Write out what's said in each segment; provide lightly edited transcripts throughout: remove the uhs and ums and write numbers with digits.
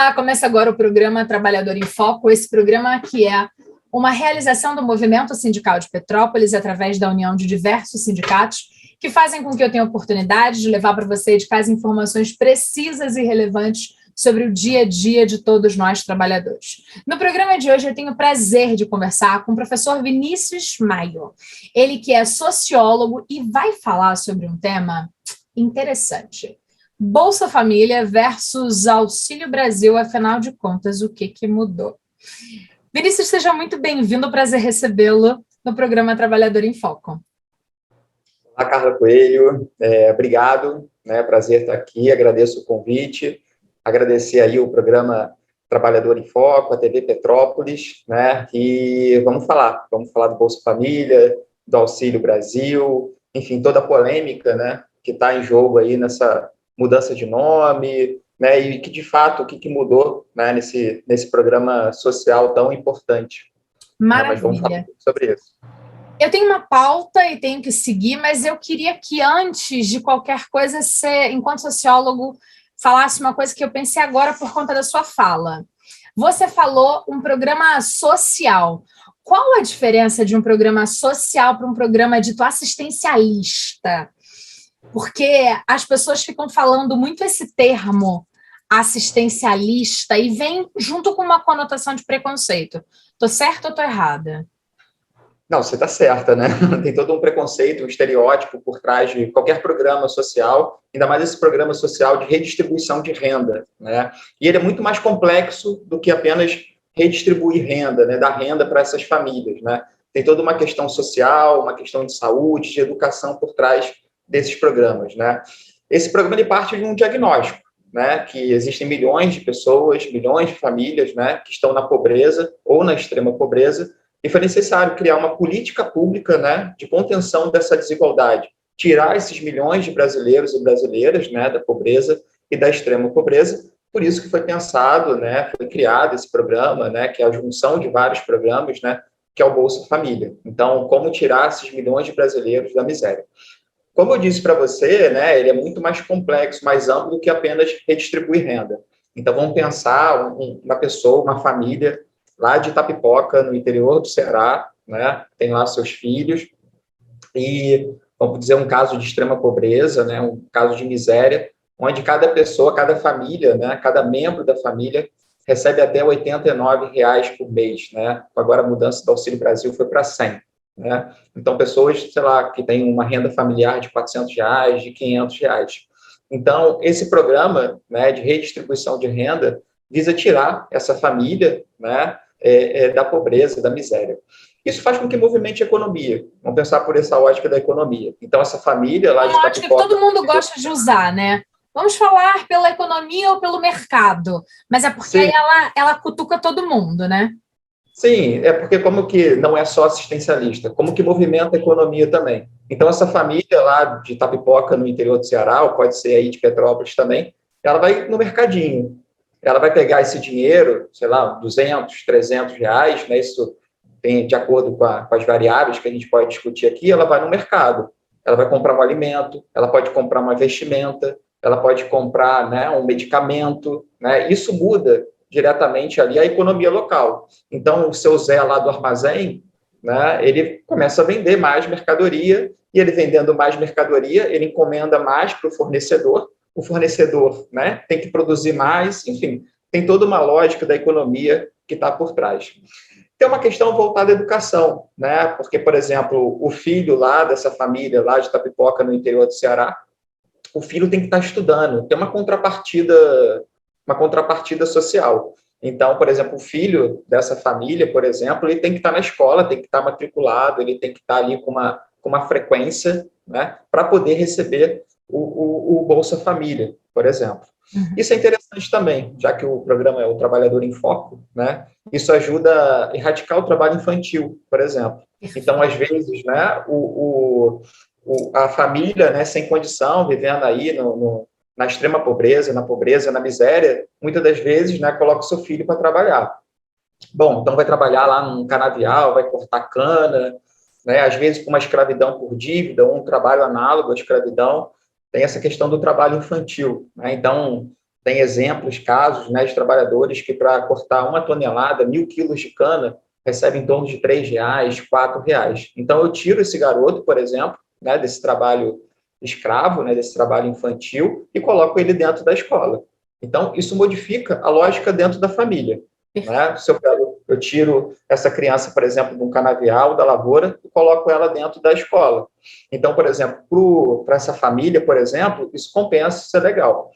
Olá, começa agora o programa Trabalhador em Foco, esse programa que é uma realização do Movimento Sindical de Petrópolis através da união de diversos sindicatos que fazem com que eu tenha a oportunidade de levar para você de casa informações precisas e relevantes sobre o dia a dia de todos nós trabalhadores. No programa de hoje eu tenho o prazer de conversar com o professor Vinícius Maio, ele que é sociólogo e vai falar sobre um tema interessante. Bolsa Família versus Auxílio Brasil, afinal de contas, o que mudou? Vinícius, seja muito bem-vindo, prazer recebê-lo no programa Trabalhador em Foco. Olá, Carla Coelho, obrigado, prazer estar aqui, agradeço o convite, agradecer aí o programa Trabalhador em Foco, a TV Petrópolis, e vamos falar do Bolsa Família, do Auxílio Brasil, enfim, toda a polêmica, que está em jogo aí nessa mudança de nome, e que, de fato, o que mudou nesse programa social tão importante. Maravilha. Mas vamos falar sobre isso. Eu tenho uma pauta e tenho que seguir, mas eu queria que, antes de qualquer coisa, você, enquanto sociólogo, falasse uma coisa que eu pensei agora por conta da sua fala. Você falou um programa social. Qual a diferença de um programa social para um programa dito assistencialista? Porque as pessoas ficam falando muito esse termo assistencialista e vem junto com uma conotação de preconceito. Estou certa ou estou errada? Não, você está certa, Tem todo um preconceito, um estereótipo por trás de qualquer programa social, ainda mais esse programa social de redistribuição de renda, E ele é muito mais complexo do que apenas redistribuir renda, dar renda para essas famílias, Tem toda uma questão social, uma questão de saúde, de educação por trás desses programas, Esse programa ele parte de um diagnóstico, que existem milhões de pessoas, milhões de famílias, que estão na pobreza ou na extrema pobreza, e foi necessário criar uma política pública, de contenção dessa desigualdade, tirar esses milhões de brasileiros e brasileiras, da pobreza e da extrema pobreza. Por isso que foi pensado, foi criado esse programa, que é a junção de vários programas, que é o Bolsa Família. Então, como tirar esses milhões de brasileiros da miséria? Como eu disse para você, ele é muito mais complexo, mais amplo do que apenas redistribuir renda. Então, vamos pensar uma pessoa, uma família lá de Itapipoca, no interior do Ceará, tem lá seus filhos, e vamos dizer um caso de extrema pobreza, um caso de miséria, onde cada pessoa, cada família, cada membro da família recebe até R$ 89 por mês, Agora a mudança do Auxílio Brasil foi para 100. Então, pessoas, sei lá, que têm uma renda familiar de R$ 400, de R$ 500. Então, esse programa de redistribuição de renda visa tirar essa família, da pobreza, da miséria. Isso faz com que movimente a economia. Vamos pensar por essa ótica da economia. Então, essa família lá de Itapipoca... Ótica que todo mundo gosta de usar, Vamos falar pela economia ou pelo mercado, mas é porque aí ela cutuca todo mundo, Sim, é porque como que não é só assistencialista, como que movimenta a economia também. Então, essa família lá de Itapipoca, no interior do Ceará, ou pode ser aí de Petrópolis também, ela vai no mercadinho. Ela vai pegar esse dinheiro, sei lá, 200, 300 reais, Isso tem de acordo com as variáveis que a gente pode discutir aqui, ela vai no mercado. Ela vai comprar um alimento, ela pode comprar uma vestimenta, ela pode comprar um medicamento, Isso muda diretamente ali a economia local. Então, o seu Zé lá do armazém, ele começa a vender mais mercadoria, e ele vendendo mais mercadoria, ele encomenda mais para o fornecedor, tem que produzir mais, enfim, tem toda uma lógica da economia que está por trás. Tem uma questão voltada à educação, porque, por exemplo, o filho lá dessa família, lá de Itapipoca, no interior do Ceará, o filho tem que estar estudando, tem uma contrapartida social. Então, por exemplo, o filho dessa família, por exemplo, ele tem que estar na escola, tem que estar matriculado, ele tem que estar ali com uma frequência, para poder receber o Bolsa Família, por exemplo. Isso é interessante também, já que o programa é o Trabalhador em Foco, Isso ajuda a erradicar o trabalho infantil, por exemplo. Então, às vezes, a família, sem condição, vivendo aí na extrema pobreza, na miséria, muitas das vezes, coloca o seu filho para trabalhar. Bom, então vai trabalhar lá num canavial, vai cortar cana, às vezes com uma escravidão por dívida, ou um trabalho análogo à escravidão, tem essa questão do trabalho infantil, Então, Tem exemplos, casos, né, de trabalhadores que para cortar 1 tonelada, 1.000 quilos de cana, recebem em torno de R$ 3, R$ 4. Então, eu tiro esse garoto, por exemplo, né, desse trabalho escravo, né, desse trabalho infantil, e coloco ele dentro da escola. Então, isso modifica a lógica dentro da família. Né? Se eu tiro essa criança, por exemplo, de um canavial, da lavoura, e coloco ela dentro da escola. Então, por exemplo, para essa família, por exemplo, isso compensa, isso é legal.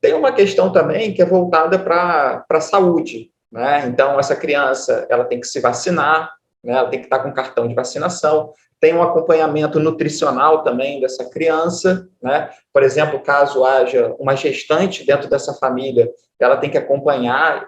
Tem uma questão também que é voltada para a saúde, né? Então, essa criança, ela tem que se vacinar, né? Ela tem que estar com cartão de vacinação, tem um acompanhamento nutricional também dessa criança, né? Por exemplo, caso haja uma gestante dentro dessa família, ela tem que acompanhar,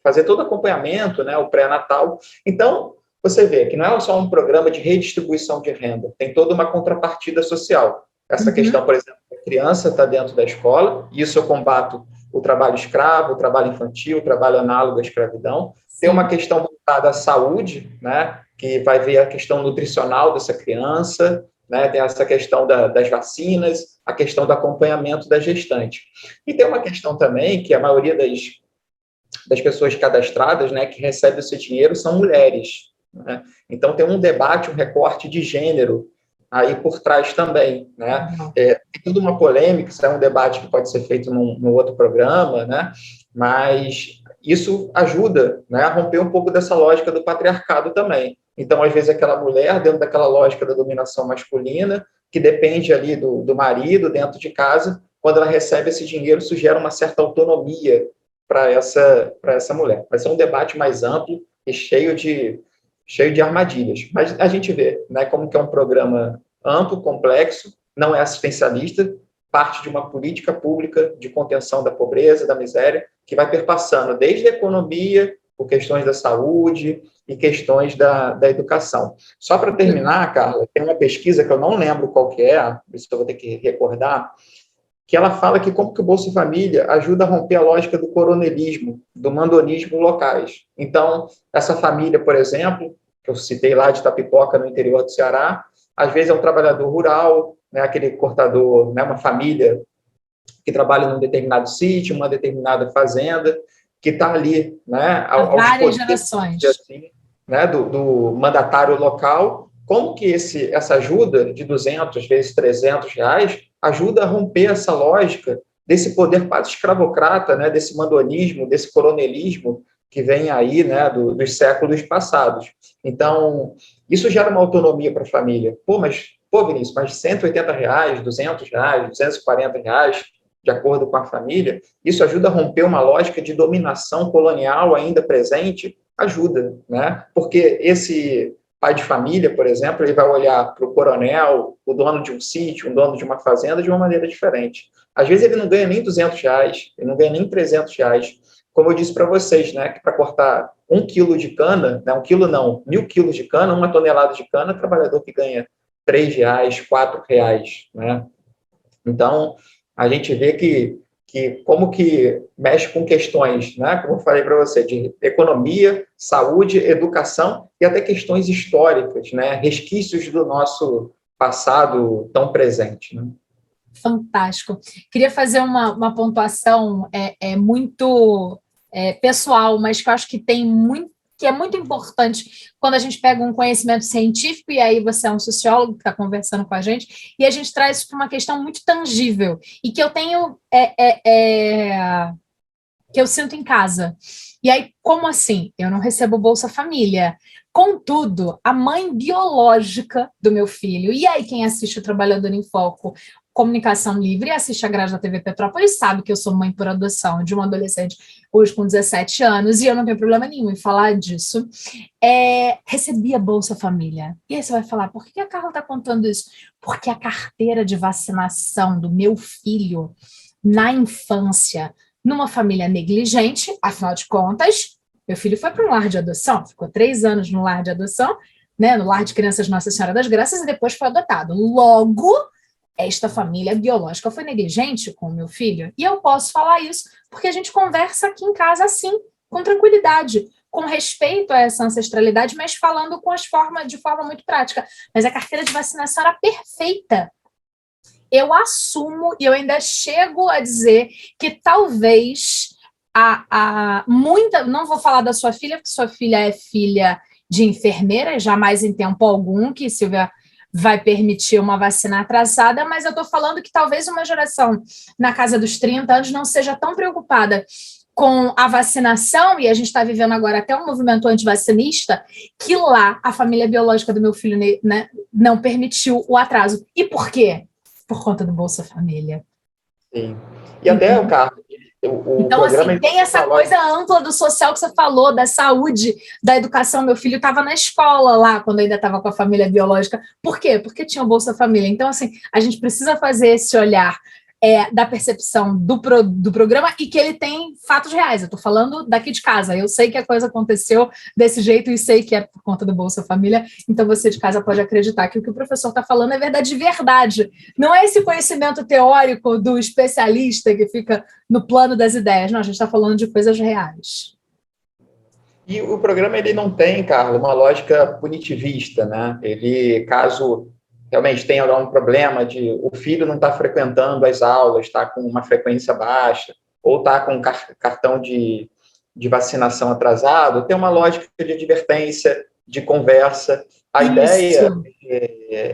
fazer todo o acompanhamento, né? O pré-natal. Então, você vê que não é só um programa de redistribuição de renda, tem toda uma contrapartida social. Essa questão, por exemplo, a criança está dentro da escola, e isso eu combato o trabalho escravo, o trabalho infantil, o trabalho análogo à escravidão. Tem uma questão voltada à saúde, né, que vai ver a questão nutricional dessa criança, né, tem essa questão das vacinas, a questão do acompanhamento da gestante. E tem uma questão também que a maioria das pessoas cadastradas, né, que recebem esse dinheiro são mulheres. Né? Então, tem um debate, um recorte de gênero aí por trás também, né? Tem toda uma polêmica, isso é um debate que pode ser feito num outro programa, né? Mas isso ajuda, né, a romper um pouco dessa lógica do patriarcado também. Então, às vezes, aquela mulher, dentro daquela lógica da dominação masculina, que depende ali do marido dentro de casa, quando ela recebe esse dinheiro, isso gera uma certa autonomia para essa mulher. Vai ser um debate mais amplo e cheio de armadilhas. Mas a gente vê, né, como que é um programa amplo, complexo, não é assistencialista, parte de uma política pública de contenção da pobreza, da miséria, que vai perpassando desde a economia, por questões da saúde e questões da educação. Só para terminar, Carla, tem uma pesquisa que eu não lembro qual que é, isso eu vou ter que recordar, que ela fala que como que o Bolsa Família ajuda a romper a lógica do coronelismo, do mandonismo locais. Então, essa família, por exemplo, que eu citei lá de Itapipoca, no interior do Ceará, às vezes é um trabalhador rural, né, aquele cortador, né, uma família que trabalha num determinado sítio, uma determinada fazenda, que está ali, né, há várias gerações, assim, né, do mandatário local. Como que essa ajuda de 200 vezes R$ 300 ajuda a romper essa lógica desse poder quase escravocrata, né, desse mandonismo, desse coronelismo que vem aí, né, dos séculos passados. Então, isso gera uma autonomia para a família. Pô, Vinícius, mas R$ 180, R$ 200, R$ 240, de acordo com a família, isso ajuda a romper uma lógica de dominação colonial ainda presente? Ajuda, né? Porque esse pai de família, por exemplo, ele vai olhar para o coronel, o dono de um sítio, o dono de uma fazenda, de uma maneira diferente. Às vezes ele não ganha nem R$ 200, ele não ganha nem R$ 300. Como eu disse para vocês, né, que para cortar 1 quilo de cana, né, 1 quilo não, 1.000 quilos de cana, 1 tonelada de cana, trabalhador que ganha R$ 3, R$ 4, né? Então, a gente vê que como que mexe com questões, né, como eu falei para você, de economia, saúde, educação e até questões históricas, né, resquícios do nosso passado tão presente. Né? Fantástico. Queria fazer uma pontuação muito pessoal, mas que eu acho que tem muito, que é muito importante quando a gente pega um conhecimento científico, e aí você é um sociólogo que está conversando com a gente, e a gente traz isso para uma questão muito tangível, e que eu tenho, que eu sinto em casa. E aí, como assim? Eu não recebo Bolsa Família. Contudo, a mãe biológica do meu filho, e aí quem assiste o Trabalhador em Foco, Comunicação Livre, e assiste a grade da TV Petrópolis, sabe que eu sou mãe por adoção de uma adolescente hoje com 17 anos, e eu não tenho problema nenhum em falar disso, recebia Bolsa Família. E aí você vai falar, por que a Carla está contando isso? Porque a carteira de vacinação do meu filho na infância, numa família negligente, afinal de contas, meu filho foi para um lar de adoção, ficou 3 anos no lar de adoção, né, no lar de crianças Nossa Senhora das Graças, e depois foi adotado. Logo, esta família biológica foi negligente com o meu filho, e eu posso falar isso porque a gente conversa aqui em casa assim, com tranquilidade, com respeito a essa ancestralidade, mas falando de forma muito prática. Mas a carteira de vacinação era perfeita. eu assumo e eu ainda chego a dizer que talvez não vou falar da sua filha, porque sua filha é filha de enfermeira, jamais em tempo algum que Silvia vai permitir uma vacina atrasada, mas eu estou falando que talvez uma geração na casa dos 30 anos não seja tão preocupada com a vacinação, e a gente está vivendo agora até um movimento antivacinista, que lá a família biológica do meu filho, né, não permitiu o atraso. E por quê? Por conta do Bolsa Família. Sim. E até, o Carlos, então, assim, tem essa coisa ampla do social que você falou, da saúde, da educação. Meu filho estava na escola lá, quando ainda estava com a família biológica. Por quê? Porque tinha o Bolsa Família. Então, assim, a gente precisa fazer esse olhar da percepção do programa e que ele tem fatos reais. Eu estou falando daqui de casa. Eu sei que a coisa aconteceu desse jeito e sei que é por conta do Bolsa Família, então você de casa pode acreditar que o que o professor está falando é verdade de verdade. Não é esse conhecimento teórico do especialista que fica no plano das ideias. Não, a gente está falando de coisas reais. E o programa, ele não tem, Carlos, uma lógica punitivista, né? Ele, caso realmente tenha algum problema de o filho não está frequentando as aulas, está com uma frequência baixa, ou está com cartão de vacinação atrasado, tem uma lógica de advertência, de conversa. A ideia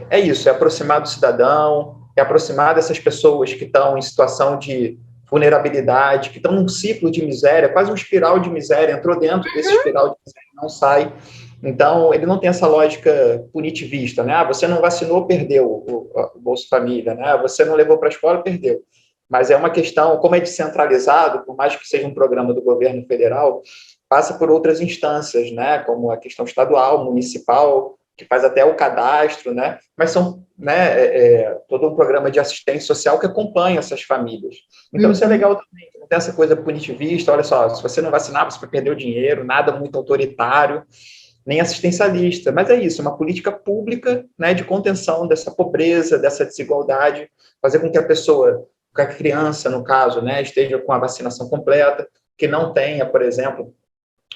é isso, é aproximar do cidadão, é aproximar dessas pessoas que estão em situação de vulnerabilidade, que estão num ciclo de miséria, quase uma espiral de miséria, entrou dentro desse espiral de miséria e não sai. Então, ele não tem essa lógica punitivista, né? Você não vacinou, perdeu o Bolsa Família, né? Você não levou para a escola, perdeu. Mas é uma questão, como é descentralizado, por mais que seja um programa do governo federal, passa por outras instâncias, né? Como a questão estadual, municipal, que faz até o cadastro, né? Mas são, né, todo um programa de assistência social que acompanha essas famílias. Então, isso é legal também, não tem essa coisa punitivista, olha só, se você não vacinar, você vai perder o dinheiro, nada muito autoritário, nem assistencialista, mas é isso, uma política pública, né, de contenção dessa pobreza, dessa desigualdade, fazer com que a pessoa, que a criança, no caso, né, esteja com a vacinação completa, que não tenha, por exemplo,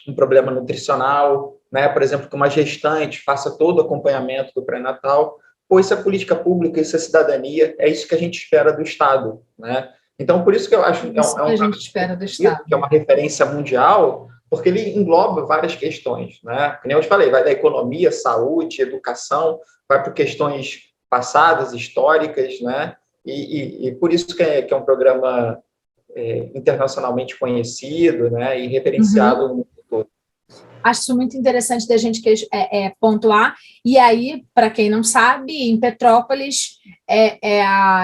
um problema nutricional, né, por exemplo, que uma gestante faça todo o acompanhamento do pré-natal, pois isso é política pública, isso é cidadania, é isso que a gente espera do Estado, né? Então, por isso que eu acho que a gente espera do Estado, que é uma referência mundial, porque ele engloba várias questões, né? Como eu te falei, vai da economia, saúde, educação, vai por questões passadas, históricas, né? E por isso que é um programa internacionalmente conhecido, né? E referenciado no mundo todo. Acho isso muito interessante da gente pontuar. E aí, para quem não sabe, em Petrópolis,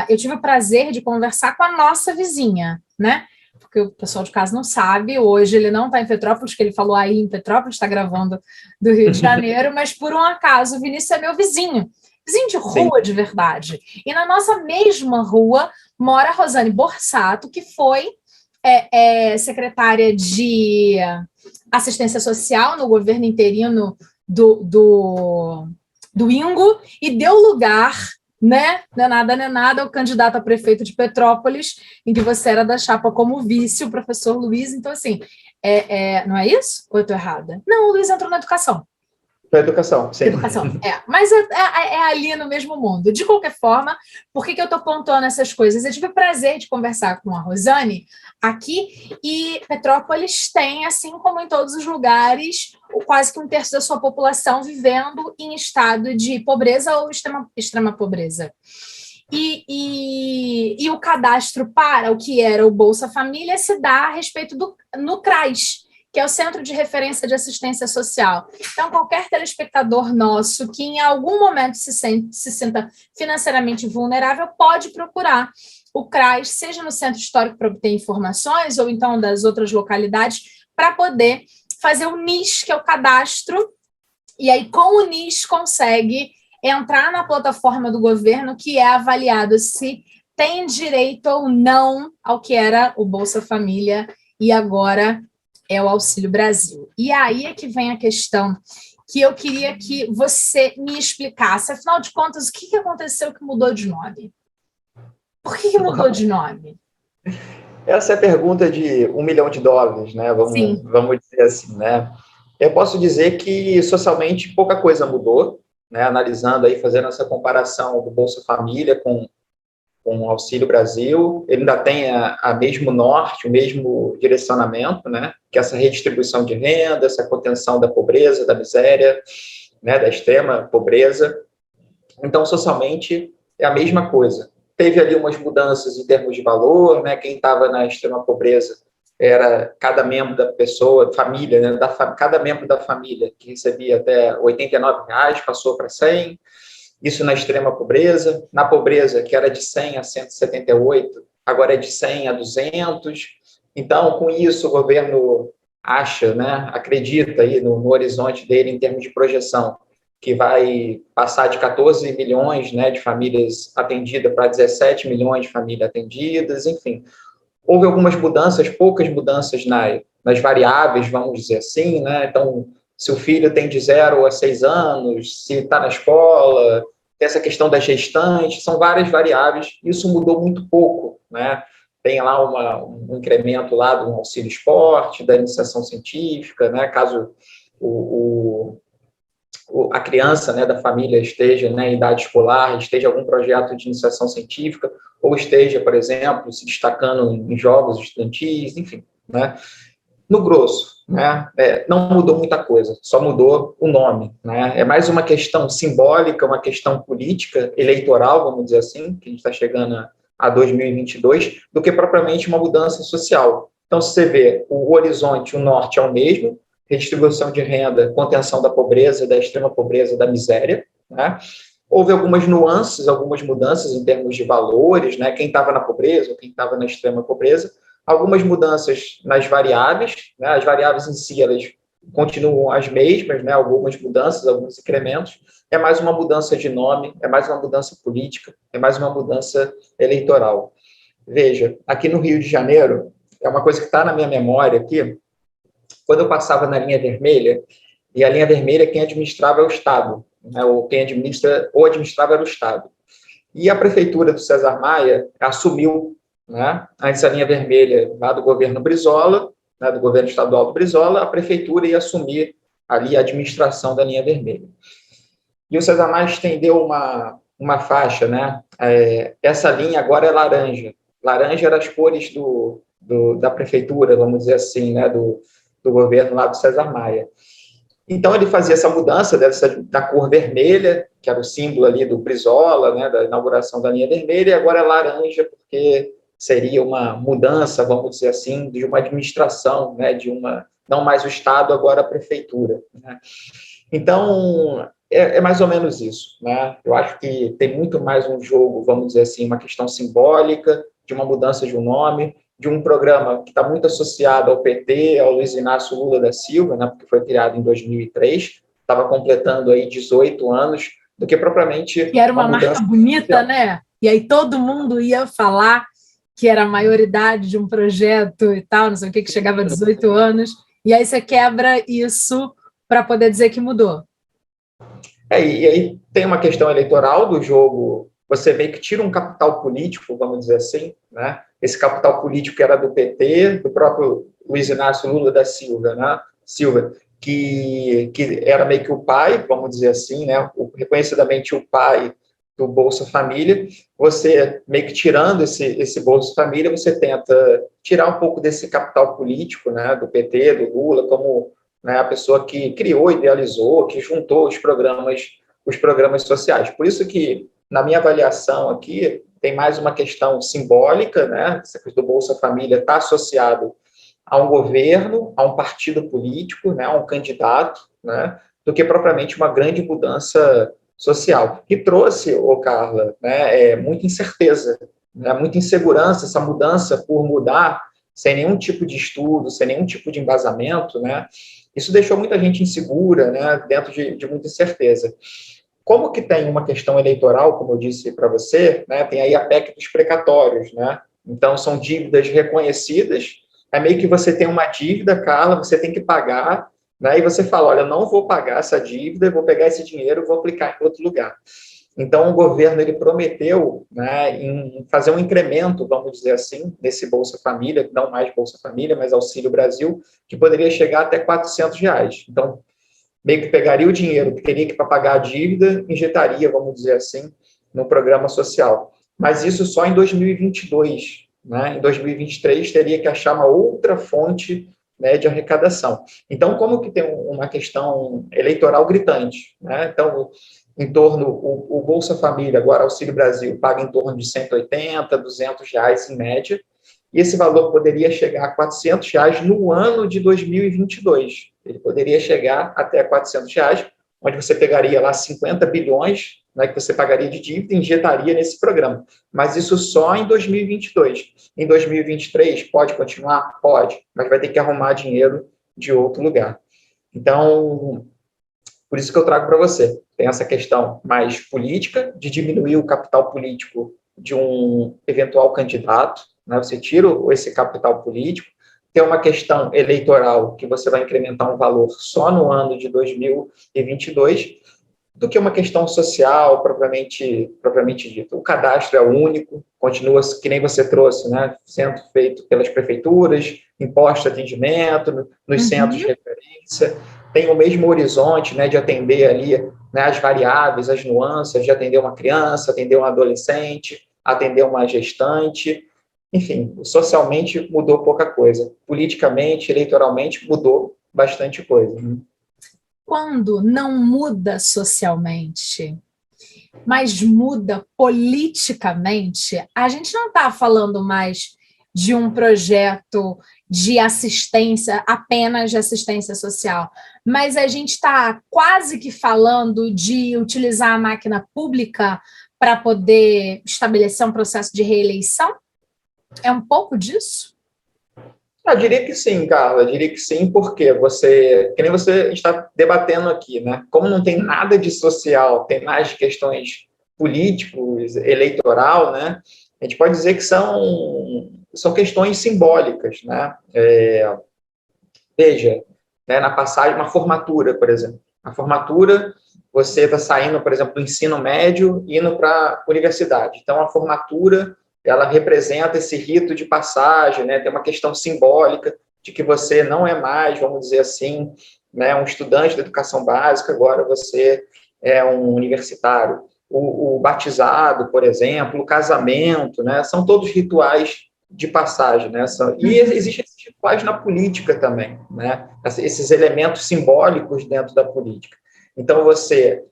eu tive o prazer de conversar com a nossa vizinha, né? Porque o pessoal de casa não sabe, hoje ele não está em Petrópolis, que ele falou aí em Petrópolis, está gravando do Rio de Janeiro, mas por um acaso o Vinícius é meu vizinho de rua. Sim. De verdade. E na nossa mesma rua mora a Rosane Borsato, que foi secretária de assistência social no governo interino do Ingo, e deu lugar, né, não é nada, ao candidato a prefeito de Petrópolis, em que você era da chapa como vice, o professor Luiz. Então, assim, não é isso? Ou eu estou errada? Não, o Luiz entrou na educação. Para educação, sim. Educação, mas é ali no mesmo mundo. De qualquer forma, por que eu estou pontuando essas coisas? Eu tive o prazer de conversar com a Rosane aqui, e Petrópolis tem, assim como em todos os lugares, quase que 1/3 da sua população vivendo em estado de pobreza ou extrema pobreza. E o cadastro para o que era o Bolsa Família se dá a respeito no CRAS, que é o Centro de Referência de Assistência Social. Então, qualquer telespectador nosso que em algum momento se sinta financeiramente vulnerável pode procurar o CRAS, seja no Centro Histórico para obter informações, ou então das outras localidades, para poder fazer o NIS, que é o cadastro, e aí com o NIS consegue entrar na plataforma do governo, que é avaliado se tem direito ou não ao que era o Bolsa Família e agora é o Auxílio Brasil. E aí é que vem a questão que eu queria que você me explicasse. Afinal de contas, o que aconteceu que mudou de nome? Por que mudou de nome? Essa é a pergunta de $1 milhão, né? Vamos dizer assim, né? Eu posso dizer que socialmente pouca coisa mudou, né? Analisando aí, fazendo essa comparação do Bolsa Família com com o Auxílio Brasil. Ele ainda tem a mesmo norte, o mesmo direcionamento, né, que é essa redistribuição de renda, essa contenção da pobreza, da miséria, né, da extrema pobreza. Então, socialmente, é a mesma coisa. Teve ali umas mudanças em termos de valor, né, quem estava na extrema pobreza era cada membro da pessoa, família, né, cada membro da família que recebia até R$ 89, passou para 100, isso na extrema pobreza. Na pobreza, que era de 100 a 178, agora é de 100 a 200. Então, com isso, o governo acha, né, acredita aí no horizonte dele em termos de projeção, que vai passar de 14 milhões, né, de famílias atendidas para 17 milhões de famílias atendidas, enfim. Houve algumas mudanças, poucas mudanças nas variáveis, vamos dizer assim, né? Então, se o filho tem de 0 a 6 anos, se está na escola, tem essa questão das gestantes, são várias variáveis, isso mudou muito pouco, né? Tem lá um incremento lá do auxílio esporte, da iniciação científica, né? Caso a criança, né, da família esteja, né, em idade escolar, esteja em algum projeto de iniciação científica, ou esteja, por exemplo, se destacando em jogos estudantis, enfim, né? No grosso, né, não mudou muita coisa, só mudou o nome, né? É mais uma questão simbólica, uma questão política, eleitoral, vamos dizer assim, que a gente está chegando a 2022, do que propriamente uma mudança social. Então, se você vê, o horizonte, o norte é o mesmo, redistribuição de renda, contenção da pobreza, da extrema pobreza, da miséria, né? Houve algumas nuances, algumas mudanças em termos de valores, né? Quem estava na pobreza ou quem estava na extrema pobreza, algumas mudanças nas variáveis, né? As variáveis em si, elas continuam as mesmas, né? Algumas mudanças, alguns incrementos, é mais uma mudança de nome, é mais uma mudança política, é mais uma mudança eleitoral. Veja, aqui no Rio de Janeiro, é uma coisa que está na minha memória aqui, quando eu passava na linha vermelha, e a linha vermelha quem administrava é o Estado, né? Ou quem administrava era o Estado. E a prefeitura do César Maia assumiu, né, antes a linha vermelha lá do governo Brizola, né, do governo estadual do Brizola, a prefeitura ia assumir ali a administração da linha vermelha. E o César Maia estendeu uma faixa, né? Essa linha agora é laranja. Laranja era as cores da prefeitura, vamos dizer assim, né, do governo lá do César Maia. Então, ele fazia essa mudança da cor vermelha, que era o símbolo ali do Brizola, né, da inauguração da linha vermelha, e agora é laranja, porque seria uma mudança, vamos dizer assim, de uma administração, né, não mais o Estado, agora a prefeitura, né? Então, é mais ou menos isso, né? Eu acho que tem muito mais um jogo, vamos dizer assim, uma questão simbólica, de uma mudança de um nome, de um programa que está muito associado ao PT, ao Luiz Inácio Lula da Silva, né, porque foi criado em 2003, estava completando aí 18 anos, do que propriamente que era uma marca bonita, né? E aí todo mundo ia falar que era a maioridade de um projeto e tal, não sei o que chegava a 18 anos, e aí você quebra isso para poder dizer que mudou. E aí tem uma questão eleitoral do jogo, você meio que tira um capital político, vamos dizer assim, né? Esse capital político que era do PT, do próprio Luiz Inácio Lula da Silva, né? Que era meio que o pai, vamos dizer assim, né? Reconhecidamente o pai do Bolsa Família. Você meio que tirando esse Bolsa Família, você tenta tirar um pouco desse capital político, né? Do PT, do Lula, como, né, a pessoa que criou, idealizou, que juntou os programas sociais. Por isso que, na minha avaliação aqui, tem mais uma questão simbólica, né? Essa coisa do Bolsa Família está associado a um governo, a um partido político, né, a um candidato, né, do que propriamente uma grande mudança social. E trouxe, Carla, né, muita incerteza, né, muita insegurança, essa mudança por mudar, sem nenhum tipo de estudo, sem nenhum tipo de embasamento, né, isso deixou muita gente insegura, né, dentro de muita incerteza. Como que tem uma questão eleitoral, como eu disse para você, né, tem aí a PEC dos precatórios, né, então são dívidas reconhecidas, é meio que você tem uma dívida, Carla, você tem que pagar, né, e você fala, olha, eu não vou pagar essa dívida, vou pegar esse dinheiro e vou aplicar em outro lugar. Então, o governo ele prometeu, né, em fazer um incremento, vamos dizer assim, nesse Bolsa Família, não mais Bolsa Família, mas Auxílio Brasil, que poderia chegar até R$400. Então, meio que pegaria o dinheiro que teria que para pagar a dívida, injetaria, vamos dizer assim, no programa social. mas isso só em 2022, né? Em 2023 teria que achar uma outra fonte, né, de arrecadação. Então, como que tem uma questão eleitoral gritante, né? Então, o Bolsa Família, agora Auxílio Brasil, paga em torno de 180, R$ 200 em média, e esse valor poderia chegar a R$ 400 no ano de 2022. Ele poderia chegar até R$ 400, onde você pegaria lá 50 bilhões, né, que você pagaria de dívida e injetaria nesse programa. Mas isso só em 2022. Em 2023, pode continuar? Pode, mas vai ter que arrumar dinheiro de outro lugar. Então, por isso que eu trago para você. Tem essa questão mais política, de diminuir o capital político de um eventual candidato, né? Você tira esse capital político. Tem uma questão eleitoral, que você vai incrementar um valor só no ano de 2022, do que uma questão social propriamente dita. O cadastro é único, continua, que nem você trouxe, né, sendo feito pelas prefeituras, imposto de atendimento, nos centros de referência, tem o mesmo horizonte, né, de atender ali, né, as variáveis, as nuances, de atender uma criança, atender um adolescente, atender uma gestante, enfim, socialmente mudou pouca coisa, politicamente, eleitoralmente mudou bastante coisa, né? Quando não muda socialmente, mas muda politicamente, a gente não está falando mais de um projeto de assistência, apenas de assistência social, mas a gente está quase que falando de utilizar a máquina pública para poder estabelecer um processo de reeleição? É um pouco disso? Eu diria que sim, Carla, eu diria que sim, porque que nem você está debatendo aqui, né? Como não tem nada de social, tem mais de questões políticos, eleitoral, né? A gente pode dizer que são questões simbólicas, né? Veja, né, na passagem, uma formatura, por exemplo. A formatura, você está saindo, por exemplo, do ensino médio e indo para a universidade. Então, a formatura, ela representa esse rito de passagem, né? Tem uma questão simbólica de que você não é mais, vamos dizer assim, né, um estudante de educação básica, agora você é um universitário. O batizado, por exemplo, o casamento, né? São todos rituais de passagem, né? E existem esses rituais na política também, né? Esses elementos simbólicos dentro da política. Então, você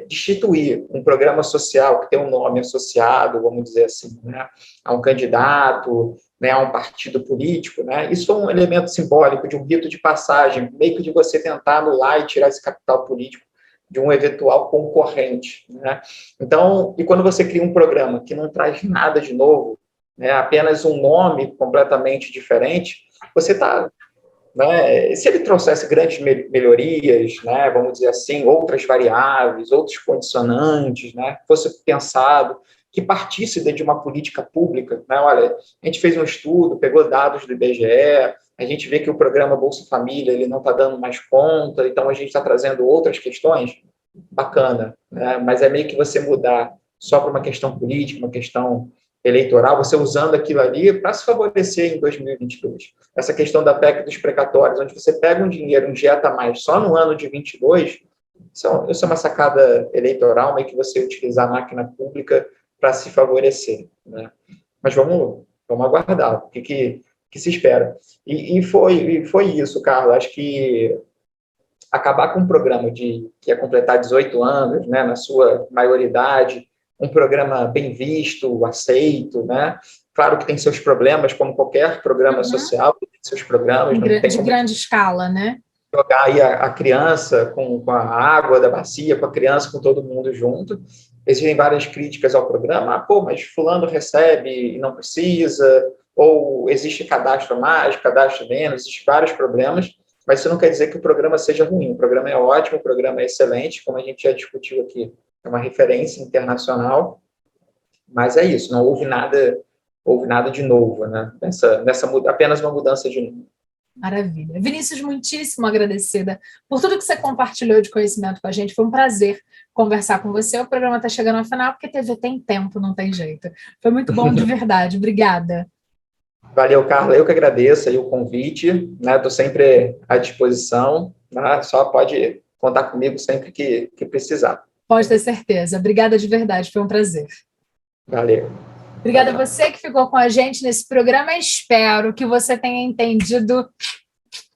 destituir um programa social que tem um nome associado, vamos dizer assim, né, a um candidato, né, a um partido político, né, isso é um elemento simbólico de um rito de passagem, meio que de você tentar anular e tirar esse capital político de um eventual concorrente, né? Então, e quando você cria um programa que não traz nada de novo, né, apenas um nome completamente diferente, você está, né, se ele trouxesse grandes melhorias, né, vamos dizer assim, outras variáveis, outros condicionantes, né, fosse pensado, que partisse de uma política pública, né, olha, a gente fez um estudo, pegou dados do IBGE, a gente vê que o programa Bolsa Família ele não está dando mais conta, então a gente está trazendo outras questões, bacana, né, mas é meio que você mudar só para uma questão política, uma questão eleitoral, você usando aquilo ali para se favorecer em 2022. Essa questão da PEC dos precatórios, onde você pega um dinheiro, injeta mais só no ano de 22, isso é uma sacada eleitoral, meio que você utilizar a máquina pública para se favorecer, né? Mas vamos aguardar, o que se espera. E foi isso, Carlos, acho que acabar com um programa que ia completar 18 anos, né, na sua maioridade, um programa bem visto, aceito, né? Claro que tem seus problemas, como qualquer programa social, tem seus problemas, não tem de como grande escala, né? jogar aí a criança com a água da bacia, com a criança, com todo mundo junto. Existem várias críticas ao programa, pô, mas fulano recebe e não precisa, ou existe cadastro mais, cadastro menos, existem vários problemas, mas isso não quer dizer que o programa seja ruim. O programa é ótimo, o programa é excelente, como a gente já discutiu aqui, é uma referência internacional, mas é isso, não houve nada de novo, né? Apenas uma mudança de nome. Maravilha. Vinícius, muitíssimo agradecida por tudo que você compartilhou de conhecimento com a gente. Foi um prazer conversar com você. O programa está chegando ao final, porque TV tem tempo, não tem jeito. Foi muito bom de verdade. Obrigada. Valeu, Carla. Eu que agradeço aí o convite, né? Estou sempre à disposição, né? Só pode contar comigo sempre que precisar. Pode ter certeza. Obrigada de verdade. Foi um prazer. Valeu. Obrigada a você que ficou com a gente nesse programa. Espero que você tenha entendido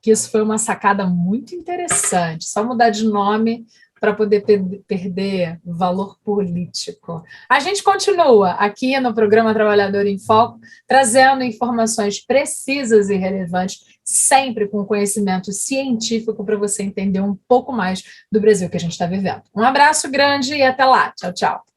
que isso foi uma sacada muito interessante. Só mudar de nome para poder perder valor político. A gente continua aqui no programa Trabalhador em Foco, trazendo informações precisas e relevantes, sempre com conhecimento científico para você entender um pouco mais do Brasil que a gente está vivendo. Um abraço grande e até lá. Tchau, tchau.